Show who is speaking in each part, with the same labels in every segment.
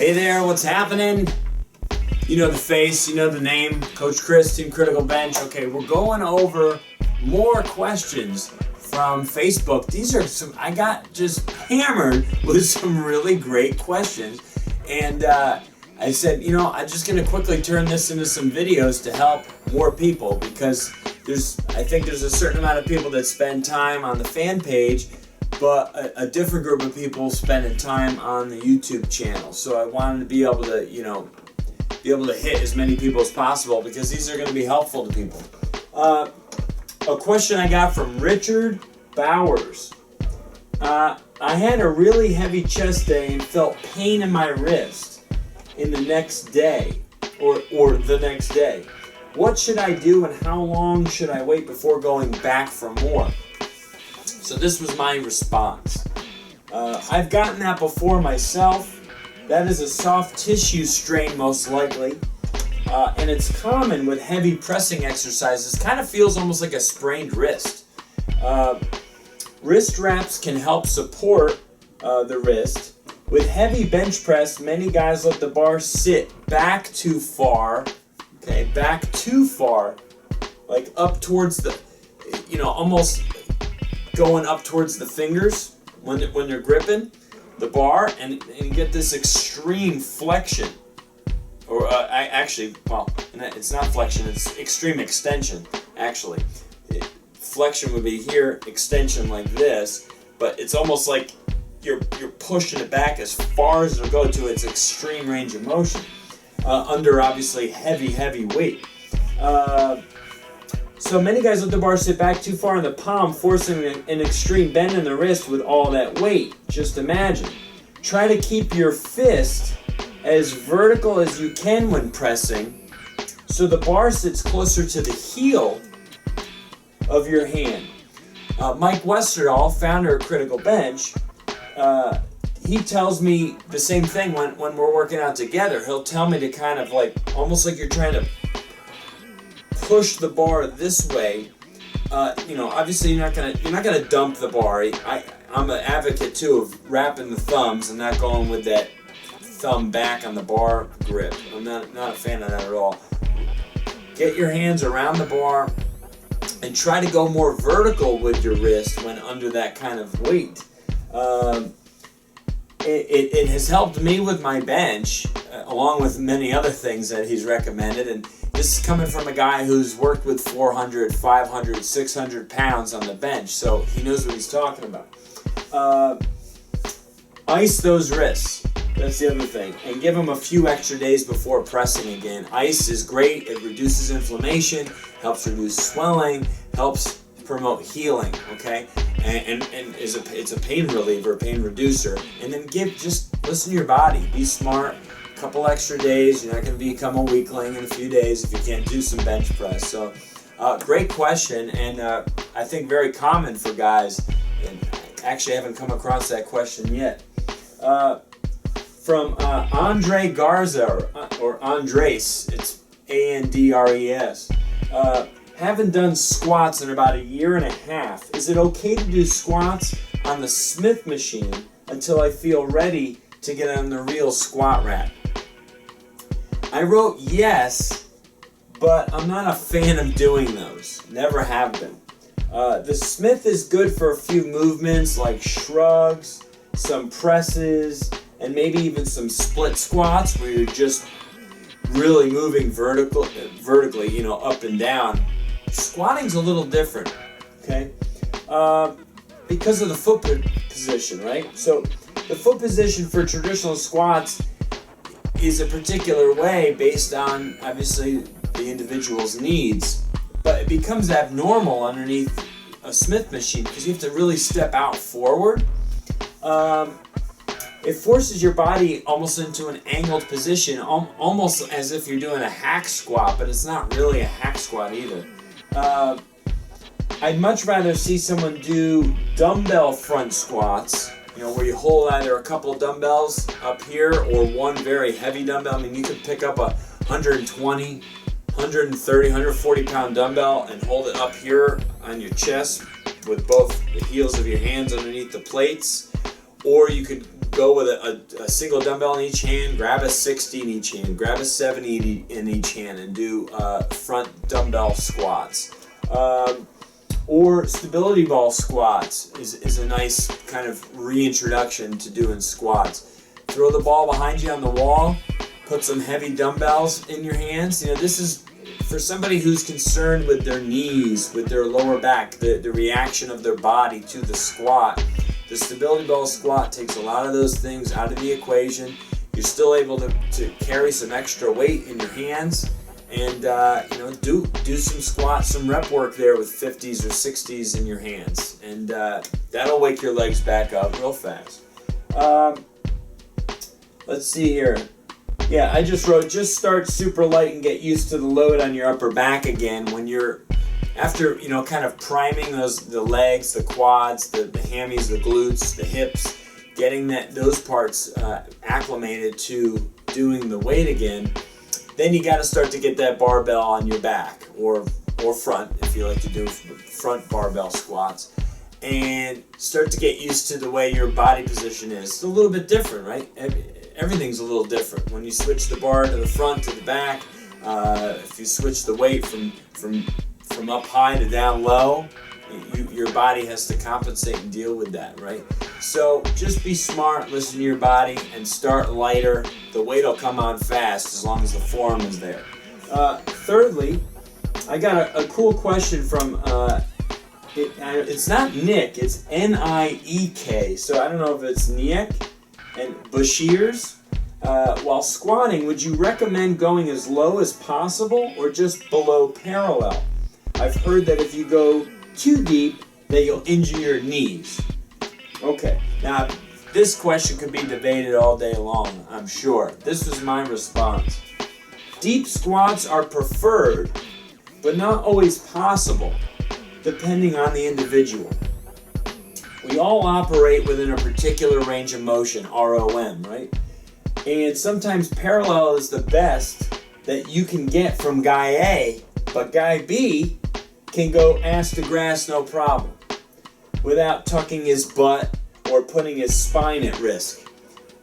Speaker 1: Hey there, what's happening? You know the face, you know the name, Coach Chris, Team Critical Bench. Okay, we're going over more questions from Facebook. These are some, I got just hammered with some really great questions. And I said, you know, I'm just gonna quickly turn this into some videos to help more people, because I think there's a certain amount of people that spend time on the fan page, but a different group of people spending time on the YouTube channel. So I wanted to be able to, you know, hit as many people as possible, because these are going to be helpful to people. A question I got from Richard Bowers. I had a really heavy chest day and felt pain in my wrist in the next day, or the next day. What should I do, and how long should I wait before going back for more? So this was my response. I've gotten that before myself. That is a soft tissue strain, most likely. And it's common with heavy pressing exercises. Kind of feels almost like a sprained wrist. Wrist wraps can help support the wrist. With heavy bench press, many guys let the bar sit back too far. Okay, back too far. Like up towards the, you know, almost going up towards the fingers when they're gripping the bar, and you get this extreme flexion, or it's not flexion, it's extreme extension. Actually, flexion would be here, extension like this, but it's almost like you're pushing it back as far as it'll go to its extreme range of motion, under obviously heavy weight. So many guys let the bar sit back too far in the palm, forcing an extreme bend in the wrist with all that weight. Just imagine. Try to keep your fist as vertical as you can when pressing, so the bar sits closer to the heel of your hand. Mike Westerdahl, founder of Critical Bench, he tells me the same thing when we're working out together. He'll tell me to kind of like, almost like you're trying to push the bar this way. You know, obviously you're not gonna dump the bar. I'm an advocate too of wrapping the thumbs and not going with that thumb back on the bar grip. I'm not a fan of that at all. Get your hands around the bar and try to go more vertical with your wrist when under that kind of weight. It has helped me with my bench, along with many other things that he's recommended. And this is coming from a guy who's worked with 400, 500, 600 pounds on the bench, so he knows what he's talking about. Ice those wrists. That's the other thing. And give them a few extra days before pressing again. Ice is great. It reduces inflammation, helps reduce swelling, helps promote healing, okay? And it's a pain reliever, pain reducer. And then just listen to your body. Be smart. Couple extra days. You're not going to become a weakling in a few days if you can't do some bench press. So great question, and I think very common for guys, and actually I haven't come across that question yet. From Andre Garza, or Andres, it's Andres. Haven't done squats in about a year and a half. Is it okay to do squats on the Smith machine until I feel ready to get on the real squat rack? I wrote yes, but I'm not a fan of doing those. Never have been. The Smith is good for a few movements like shrugs, some presses, and maybe even some split squats where you're just really moving vertically, you know, up and down. Squatting's a little different, okay? Because of the foot position, right? So the foot position for traditional squats is a particular way based on, obviously, the individual's needs, but it becomes abnormal underneath a Smith machine because you have to really step out forward. It forces your body almost into an angled position, almost as if you're doing a hack squat, but it's not really a hack squat either. I'd much rather see someone do dumbbell front squats, you know, where you hold either a couple dumbbells up here or one very heavy dumbbell. I mean, you could pick up a 120, 130, 140 pound dumbbell and hold it up here on your chest with both the heels of your hands underneath the plates. Or you could go with a single dumbbell in each hand, grab a 60 in each hand, grab a 70 in each hand, and do front dumbbell squats. Or stability ball squats is a nice kind of reintroduction to doing squats. Throw the ball behind you on the wall, put some heavy dumbbells in your hands. This is for somebody who's concerned with their knees, with their lower back, the reaction of their body to the squat. The stability ball squat takes a lot of those things out of the equation. You're still able to carry some extra weight in your hands, and do some squats, some rep work there with 50s or 60s in your hands, and that'll wake your legs back up real fast. Let's see here. Yeah, I just wrote, just start super light and get used to the load on your upper back again when you're, after, kind of priming the legs, the quads, the hammies, the glutes, the hips, getting those parts acclimated to doing the weight again, then you got to start to get that barbell on your back or front, if you like to do front barbell squats, and start to get used to the way your body position is. It's a little bit different, right? Everything's a little different. When you switch the bar to the front to the back, if you switch the weight from up high to down low, your body has to compensate and deal with that, right? So just be smart, listen to your body, and start lighter. The weight will come on fast as long as the form is there. Thirdly, I got a cool question from, it's not Nick, it's N-I-E-K. So I don't know if it's Nick and Bashirs. While squatting, would you recommend going as low as possible or just below parallel? I've heard that if you go too deep, that you'll injure your knees. Okay, now this question could be debated all day long, I'm sure. This was my response. Deep squats are preferred, but not always possible, depending on the individual. We all operate within a particular range of motion, ROM, right? And sometimes parallel is the best that you can get from guy A, but guy B can go ass to grass no problem without tucking his butt or putting his spine at risk.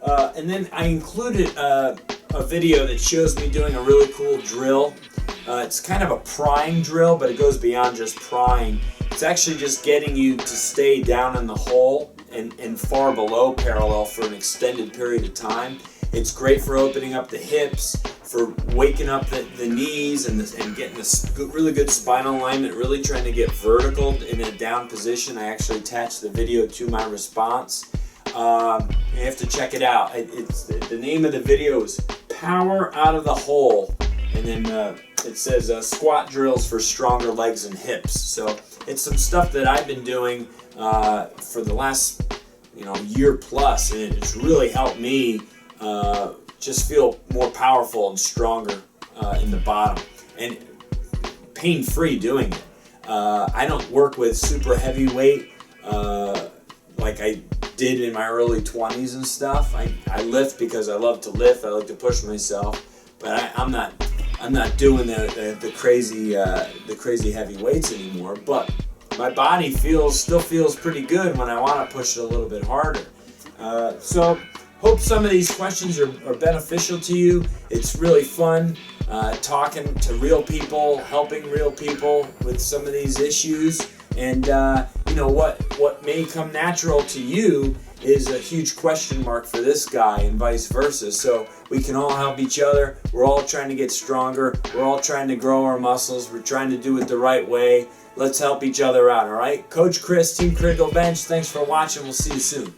Speaker 1: And then I included a video that shows me doing a really cool drill. It's kind of a prying drill, but it goes beyond just prying. It's actually just getting you to stay down in the hole and far below parallel for an extended period of time. It's great for opening up the hips, for waking up the knees and getting this really good spinal alignment, really trying to get vertical in a down position. I actually attached the video to my response. You have to check it out. The name of the video is Power Out of the Hole, and then it says squat drills for stronger legs and hips. So it's some stuff that I've been doing for the last year plus, and it's really helped me just feel more powerful and stronger in the bottom, and pain-free doing it. I don't work with super heavy weight like I did in my early 20s and stuff. I lift because I love to lift. I like to push myself, but I'm not doing the crazy heavy weights anymore. But my body still feels pretty good when I want to push it a little bit harder. So hope some of these questions are beneficial to you. It's really fun talking to real people, helping real people with some of these issues. And what may come natural to you is a huge question mark for this guy, and vice versa. So we can all help each other. We're all trying to get stronger. We're all trying to grow our muscles. We're trying to do it the right way. Let's help each other out, all right? Coach Chris, Team Critical Bench, thanks for watching. We'll see you soon.